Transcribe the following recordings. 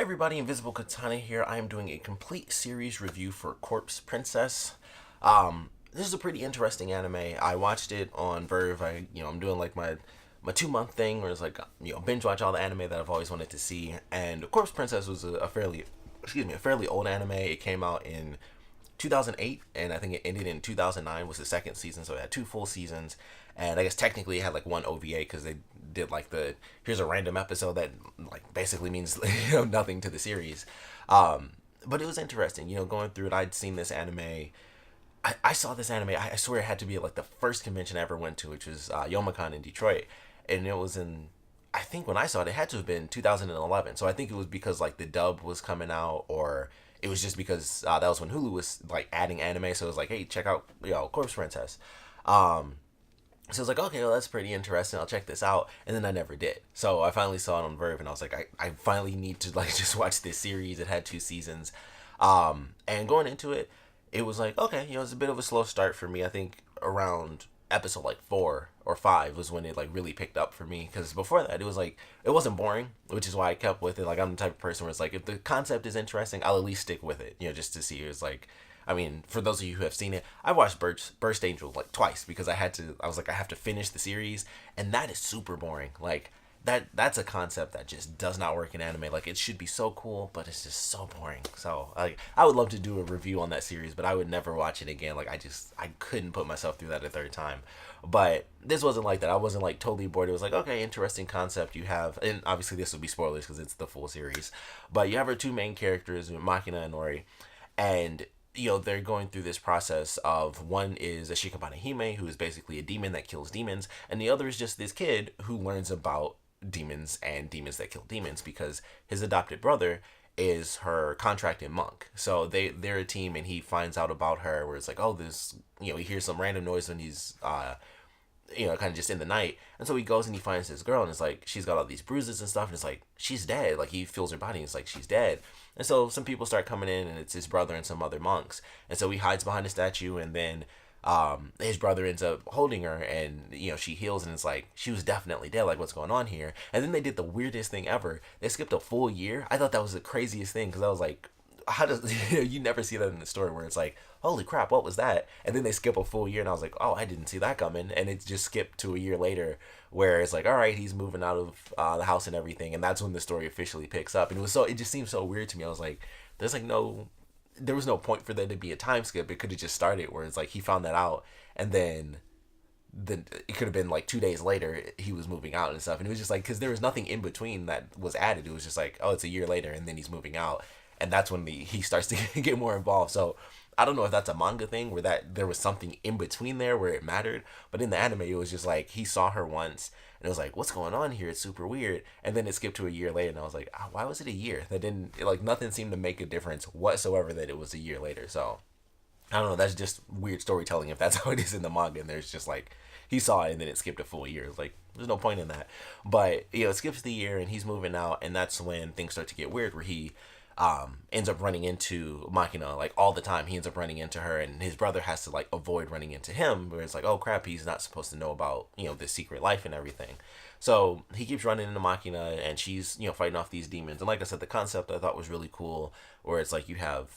everybody, Invisible Katana here. I am doing a complete series review for Corpse Princess. This is a pretty interesting anime. I watched it on Verve. I'm doing like my 2 month thing where it's like binge watch all the anime that I've always wanted to see. And Corpse Princess was a fairly old anime. It came out in 2008, and I think it ended in 2009 was the second season, so it had two full seasons. And I guess technically it had like one OVA because they did like here's a random episode that like basically means nothing to the series. But it was interesting, going through it. I'd seen this anime. I saw this anime. I swear it had to be like the first convention I ever went to, which was Youmacon in Detroit, and it was in. I think when I saw it, it had to have been 2011. So I think it was because like the dub was coming out, or it was just because that was when Hulu was like adding anime. So it was like, hey, check out Corpse Princess. So I was like, okay, well, that's pretty interesting. I'll check this out. And then I never did. So I finally saw it on Verve, and I was like, I finally need to like just watch this series. It had two seasons. And going into it, it was like, okay, it's a bit of a slow start for me. I think around episode like 4 or 5 was when it like really picked up for me. Because before that, it was like, it wasn't boring, which is why I kept with it. Like, I'm the type of person where it's like, if the concept is interesting, I'll at least stick with it, just to see. It's like, I mean, for those of you who have seen it, I watched Burst Angel like twice because I was like, I have to finish the series, and that is super boring. Like, that's a concept that just does not work in anime. Like, it should be so cool, but it's just so boring. So like, I would love to do a review on that series, but I would never watch it again. Like, I couldn't put myself through that a third time. But this wasn't like that. I wasn't like totally bored. It was like, okay, interesting concept. You have, and obviously this would be spoilers because it's the full series, but you have our two main characters, Makina and Ori, and they're going through this process of, one is a Shikabane Hime, who is basically a demon that kills demons, and the other is just this kid who learns about demons and demons that kill demons because his adopted brother is her contracted monk. So they're a team, and he finds out about her where it's like, oh, this, he hears some random noise when he's kind of just in the night. And so he goes and he finds this girl, and it's like, she's got all these bruises and stuff, and it's like, she's dead. Like, he feels her body, and it's like, she's dead. And so some people start coming in, and it's his brother and some other monks. And so he hides behind a statue, and then his brother ends up holding her, and she heals, and it's like, she was definitely dead. Like, what's going on here? And then they did the weirdest thing ever. They skipped a full year. I thought that was the craziest thing, because I was like, how does you never see that in the story where it's like, holy crap, what was that? And then they skip a full year, and I was like, oh, I didn't see that coming. And it just skipped to a year later where it's like, all right, he's moving out of the house and everything, and that's when the story officially picks up. And it just seemed so weird to me. I was like, there was no point for there to be a time skip. It could have just started where it's like, he found that out, and then it could have been like 2 days later he was moving out and stuff. And it was just like, because there was nothing in between that was added. It was just like, oh, it's a year later, and then he's moving out, and that's when he starts to get more involved. So I don't know if that's a manga thing where that there was something in between there where it mattered, but in the anime it was just like, he saw her once, and it was like, what's going on here? It's super weird. And then it skipped to a year later, and I was like, oh, why was it a year? That didn't, like, nothing seemed to make a difference whatsoever that it was a year later. So I don't know, that's just weird storytelling if that's how it is in the manga, and there's just like, he saw it and then it skipped a full year. It's like, there's no point in that. But it skips the year, and he's moving out, and that's when things start to get weird, where he ends up running into Makina like all the time. He ends up running into her, and his brother has to like avoid running into him, where it's like, oh crap, he's not supposed to know about this secret life and everything. So he keeps running into Makina, and she's fighting off these demons. And like I said, the concept I thought was really cool, where it's like, you have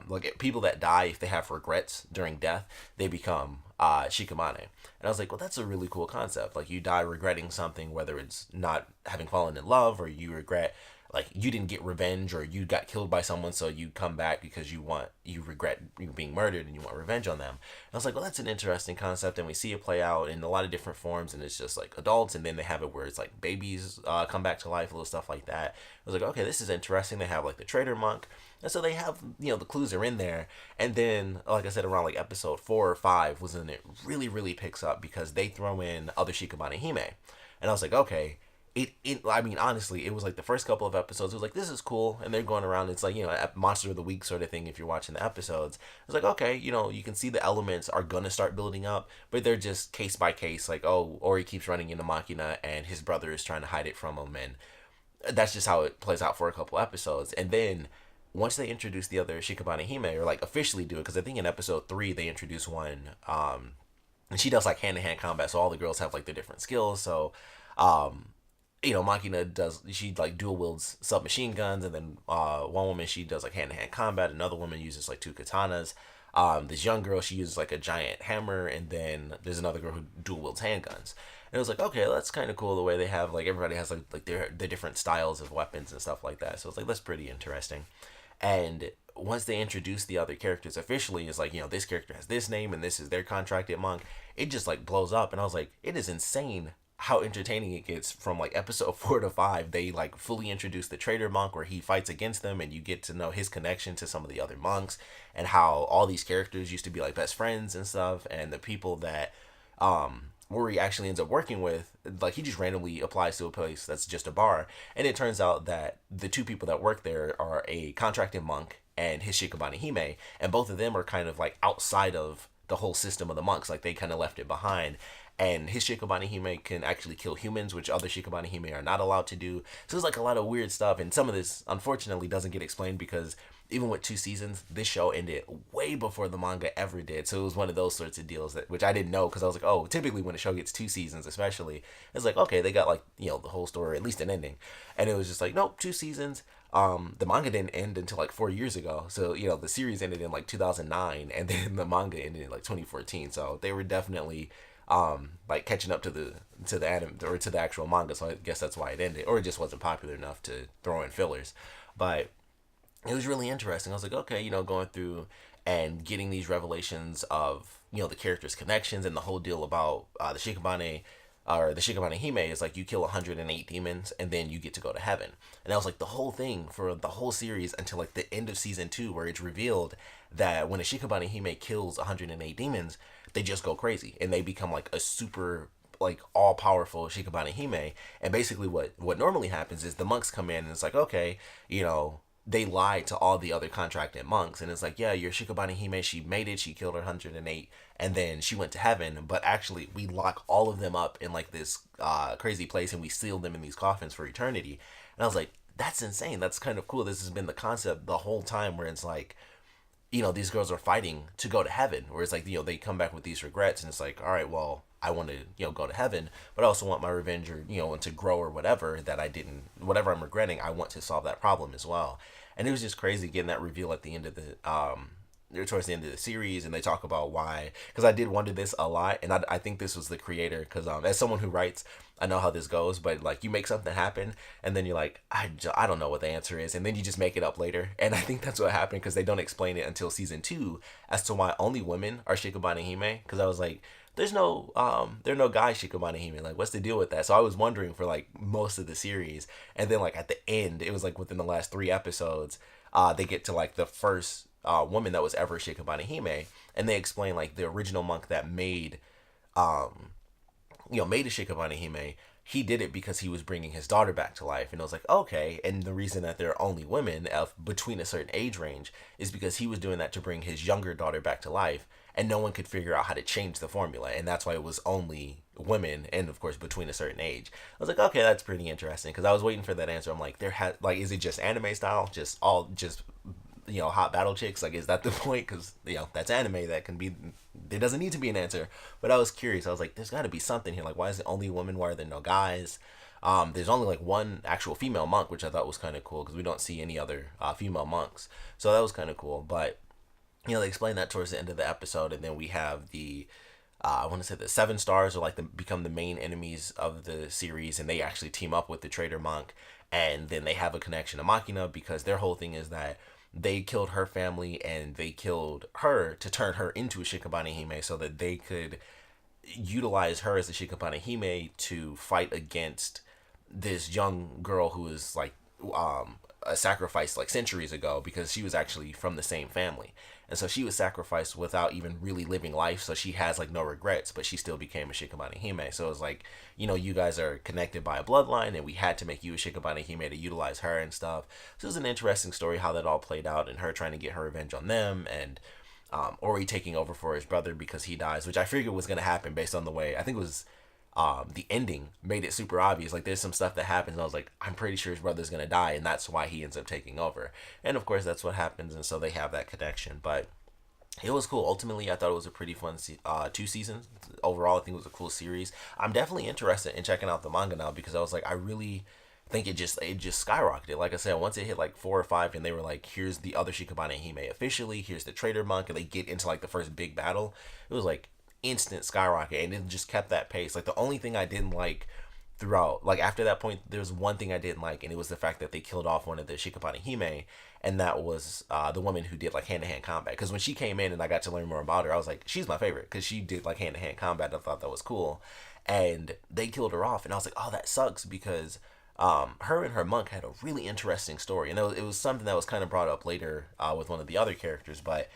like people that die, if they have regrets during death, they become Shikimane. And I was like, well, that's a really cool concept. Like, you die regretting something, whether it's not having fallen in love, or you regret like you didn't get revenge, or you got killed by someone, so you come back because you regret being murdered and you want revenge on them. And I was like, well, that's an interesting concept, and we see it play out in a lot of different forms, and it's just like adults, and then they have it where it's like babies come back to life, little stuff like that. I was like, okay, this is interesting. They have like the traitor monk, and so they have the clues are in there. And then, like I said, around like episode 4 or 5 was when it really, really picks up, because they throw in other Shikabane Hime, and I was like, okay. I mean, honestly, it was like the first couple of episodes, it was like, this is cool, and they're going around, it's like, monster of the week sort of thing if you're watching the episodes. It's like, okay, you can see the elements are gonna start building up, but they're just case by case, like, oh, Ori keeps running into Makina, and his brother is trying to hide it from him, and that's just how it plays out for a couple episodes. And then once they introduce the other Shikabane Hime, or like officially do it, because I think in episode 3 they introduce one, and she does like hand-to-hand combat, so all the girls have like their different skills. So Makina she like dual wields submachine guns, and then one woman she does like hand to hand combat. Another woman uses like two katanas. This young girl she uses like a giant hammer, and then there's another girl who dual wields handguns. And it was like, okay, that's kind of cool the way they have like everybody has like their different styles of weapons and stuff like that. So it's like that's pretty interesting. And once they introduce the other characters officially, it's like, this character has this name and this is their contracted monk. It just like blows up, and I was like, it is insane how entertaining it gets from like episode 4 to 5. They like fully introduce the traitor monk where he fights against them, and you get to know his connection to some of the other monks, and how all these characters used to be like best friends and stuff, and the people that Mori actually ends up working with, like he just randomly applies to a place that's just a bar, and it turns out that the two people that work there are a contracted monk and his Shikabane Hime, and both of them are kind of like outside of the whole system of the monks, like they kind of left it behind. And his Shikabane Hime can actually kill humans, which other Shikabane Hime are not allowed to do. So there's like a lot of weird stuff, and some of this unfortunately doesn't get explained because even with 2 seasons, this show ended way before the manga ever did. So it was one of those sorts of deals that which I didn't know, because I was like, oh, typically when a show gets 2 seasons, especially, it's like, okay, they got like the whole story, at least an ending, and it was just like, nope, 2 seasons. The manga didn't end until like 4 years ago. So the series ended in like 2009, and then the manga ended in like 2014. So they were definitely like catching up to the anime or to the actual manga. So I guess that's why it ended, or it just wasn't popular enough to throw in fillers. But it was really interesting. I was like, okay, going through and getting these revelations of the characters' connections, and the whole deal about the Shikabane or the Shikabane Hime is like you kill 108 demons and then you get to go to heaven. And that was like the whole thing for the whole series until like the end of season 2, where it's revealed that when a Shikabane Hime kills 108 demons, they just go crazy and they become like a super like all powerful Shikabane Hime. And basically what normally happens is the monks come in and it's like, okay, they lied to all the other contracted monks, and it's like, yeah, your Shikabane Hime, she made it, she killed her 108, and then she went to heaven, but actually we lock all of them up in like this crazy place, and we seal them in these coffins for eternity. And I was like, that's insane, that's kind of cool. This has been the concept the whole time, where it's like, these girls are fighting to go to heaven, where it's like, they come back with these regrets, and it's like, all right, well, I want to, go to heaven, but I also want my revenge, or, and to grow or whatever that I didn't, whatever I'm regretting, I want to solve that problem as well. And it was just crazy getting that reveal at the end of towards the end of the series, and they talk about why, because I did wonder this a lot, and I think this was the creator, because as someone who writes, I know how this goes, but like you make something happen, and then you're like, I don't know what the answer is, and then you just make it up later. And I think that's what happened, because they don't explain it until season 2 as to why only women are Shikabane Hime, because I was like, there are no guy Shikabane Hime, like what's the deal with that? So I was wondering for like most of the series, and then like at the end, it was like within the last 3 episodes, they get to like the first woman that was ever Shikabane Hime, and they explain like the original monk that made made a Shikabane Hime, he did it because he was bringing his daughter back to life. And I was like, okay. And the reason that there are only women between a certain age range is because he was doing that to bring his younger daughter back to life, and no one could figure out how to change the formula, and that's why it was only women, and of course between a certain age. I was like, okay, that's pretty interesting, because I was waiting for that answer. I'm like, is it just anime style, just hot battle chicks? Like, is that the point? Because that's anime. That can be, there doesn't need to be an answer. But I was curious. I was like, there's got to be something here. Like, why is it only women? Why are there no guys? There's only like one actual female monk, which I thought was kind of cool, because we don't see any other female monks. So that was kind of cool. But they explain that towards the end of the episode, and then we have the I want to say the 7 stars are like become the main enemies of the series, and they actually team up with the traitor monk, and then they have a connection to Makina, because their whole thing is that they killed her family and they killed her to turn her into a Shikabane Hime, so that they could utilize her as a Shikabane Hime to fight against this young girl who was like a sacrifice like centuries ago, because she was actually from the same family, and so she was sacrificed without even really living life, so she has like no regrets, but she still became a Shikabane Hime. So it was like, you guys are connected by a bloodline, and we had to make you a Shikabane Hime to utilize her and stuff. So it was an interesting story how that all played out, and her trying to get her revenge on them, and Ori taking over for his brother because he dies, which I figured was going to happen based on the way, I think it was the ending made it super obvious. Like, there's some stuff that happens, and I was like, I'm pretty sure his brother's gonna die, and that's why he ends up taking over. And of course, that's what happens, and so they have that connection. But It was cool. Ultimately, I thought it was a pretty fun 2 seasons. Overall, I think it was a cool series. I'm definitely interested in checking out the manga now because I was like, I really think it just skyrocketed. Like I said, once it hit like 4 or 5, and they were like, here's the other Shikabane Hime officially. Here's the Traitor Monk, and they get into like the first big battle. It was like instant skyrocket, and it just kept that pace. Like the only thing I didn't like throughout, like after that point, there was one thing I didn't like, and it was the fact that they killed off one of the Shikabane Hime, and that was the woman who did like hand to hand combat. Because when she came in and I got to learn more about her, I was like, she's my favorite because she did like hand to hand combat. I thought that was cool, and they killed her off, and I was like, oh, that sucks because her and her monk had a really interesting story, and it was something that was kind of brought up later with one of the other characters, but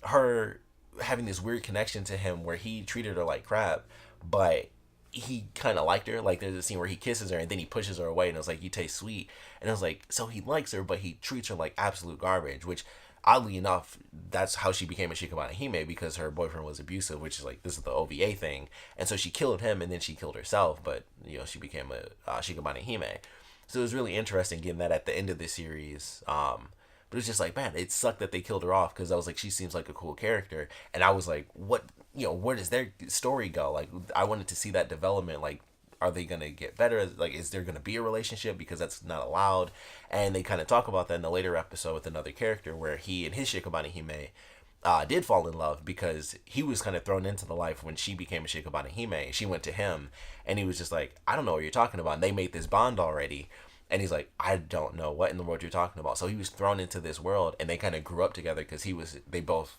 her having this weird connection to him where he treated her like crap, but he kind of liked her. Like there's a scene where he kisses her and then he pushes her away, and it was like, you taste sweet. And it was like, so he likes her, but he treats her like absolute garbage, which oddly enough, that's how she became a Shikabane Hime, because her boyfriend was abusive, which is like, this is the OVA thing. And so she killed him and then she killed herself, but she became a Shikabane Hime. So it was really interesting getting that at the end of the series. But it's just like, man, it sucked that they killed her off because I was like, she seems like a cool character. And I was like, what, where does their story go? Like, I wanted to see that development. Like, are they going to get better? Like, is there going to be a relationship? Because that's not allowed. And they kind of talk about that in the later episode with another character where he and his Shikabane Hime did fall in love because he was kind of thrown into the life when she became a Shikabane Hime. She went to him and he was just like, I don't know what you're talking about. And they made this bond already. And he's like, I don't know what in the world you're talking about. So he was thrown into this world, and they kind of grew up together because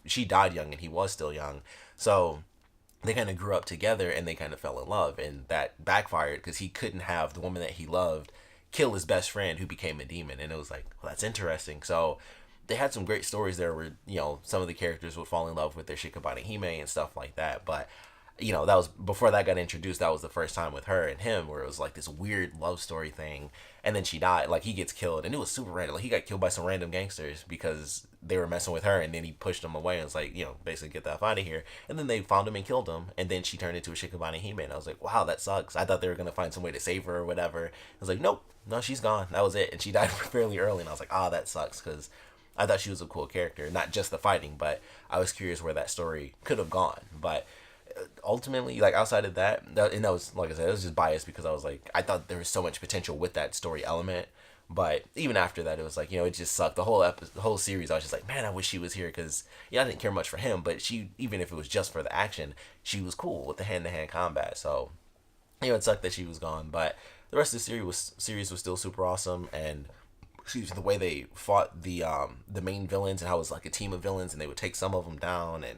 she died young and he was still young. So they kind of grew up together and they kind of fell in love, and that backfired because he couldn't have the woman that he loved kill his best friend who became a demon. And it was like, well, that's interesting. So they had some great stories there where, some of the characters would fall in love with their Shikabane Hime and stuff like that. But that was before that got introduced. That was the first time with her and him where it was like this weird love story thing. And then she died. Like, he gets killed, and it was super random. Like, he got killed by some random gangsters because they were messing with her, and then he pushed them away and was like, basically get that out of here. And then they found him and killed him, and then she turned into a Shikabane Hime. And I was like, wow, that sucks. I thought they were gonna find some way to save her or whatever. I was like, nope, no, she's gone. That was it. And she died fairly early, and I was like, that sucks because I thought she was a cool character, not just the fighting, but I was curious where that story could have gone. But ultimately, like outside of and that was, like I said, it was just biased because I was like, I thought there was so much potential with that story element. But even after that, it was like, it just sucked. The whole series, I was just like, man, I wish she was here because I didn't care much for him, but she, even if it was just for the action, she was cool with the hand to hand combat. So it sucked that she was gone, but the rest of the series was still super awesome. And excuse me, the way they fought the main villains and how it was like a team of villains and they would take some of them down, and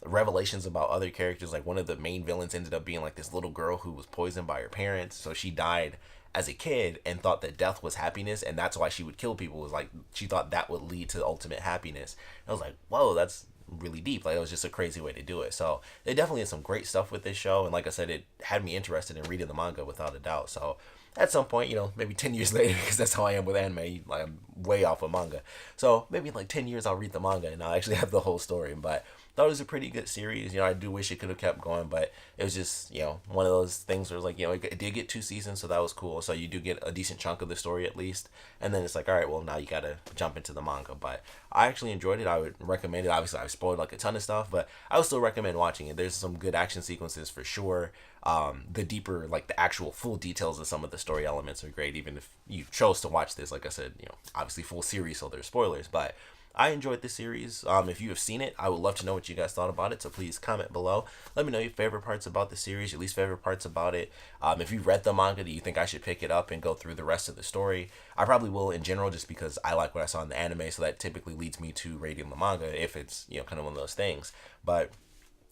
revelations about other characters. Like, one of the main villains ended up being like this little girl who was poisoned by her parents, so she died as a kid and thought that death was happiness, and that's why she would kill people. It was like she thought that would lead to ultimate happiness. And I was like, whoa, that's really deep. Like, it was just a crazy way to do it. So they definitely had some great stuff with this show, and like I said, it had me interested in reading the manga without a doubt. So at some point, maybe 10 years later, because that's how I am with anime, like, I'm way off of manga. So maybe in like 10 years, I'll read the manga and I'll actually have the whole story. But thought it was a pretty good series. I do wish it could have kept going, but it was just, one of those things where it was like, it did get 2 seasons, so that was cool. So you do get a decent chunk of the story at least. And then it's like, all right, well, now you got to jump into the manga. But I actually enjoyed it. I would recommend it. Obviously, I've spoiled like a ton of stuff, but I would still recommend watching it. There's some good action sequences for sure. The deeper, like the actual full details of some of the story elements are great, even if you chose to watch this. Like I said, obviously full series, so there's spoilers, but I enjoyed this series. If you have seen it, I would love to know what you guys thought about it, so please comment below. Let me know your favorite parts about the series, your least favorite parts about it. If you read the manga, do you think I should pick it up and go through the rest of the story? I probably will in general, just because I like what I saw in the anime, so that typically leads me to rating the manga if it's, kind of one of those things. But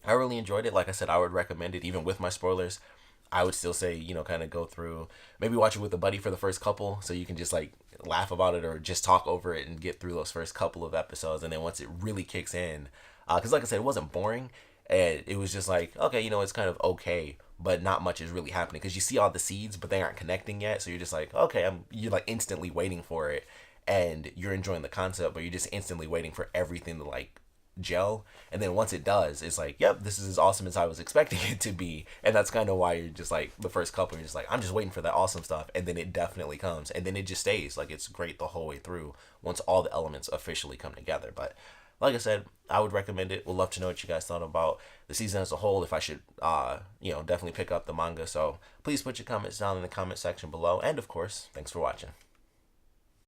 I really enjoyed it. Like I said, I would recommend it even with my spoilers. I would still say, kind of go through, maybe watch it with a buddy for the first couple, so you can just like laugh about it or just talk over it and get through those first couple of episodes. And then once it really kicks in, because like I said, it wasn't boring, and it was just like, okay, it's kind of okay, but not much is really happening because you see all the seeds, but they aren't connecting yet. So you're just like, okay, you're like instantly waiting for it, and you're enjoying the concept, but you're just instantly waiting for everything to like gel. And then once it does, it's like, yep, this is as awesome as I was expecting it to be. And that's kind of why you're just like, the first couple, you're just like, I'm just waiting for that awesome stuff, and then it definitely comes, and then it just stays like it's great the whole way through once all the elements officially come together. But like I said, I would recommend it. Would love to know what you guys thought about the season as a whole. If I should, definitely pick up the manga. So please put your comments down in the comment section below. And of course, thanks for watching.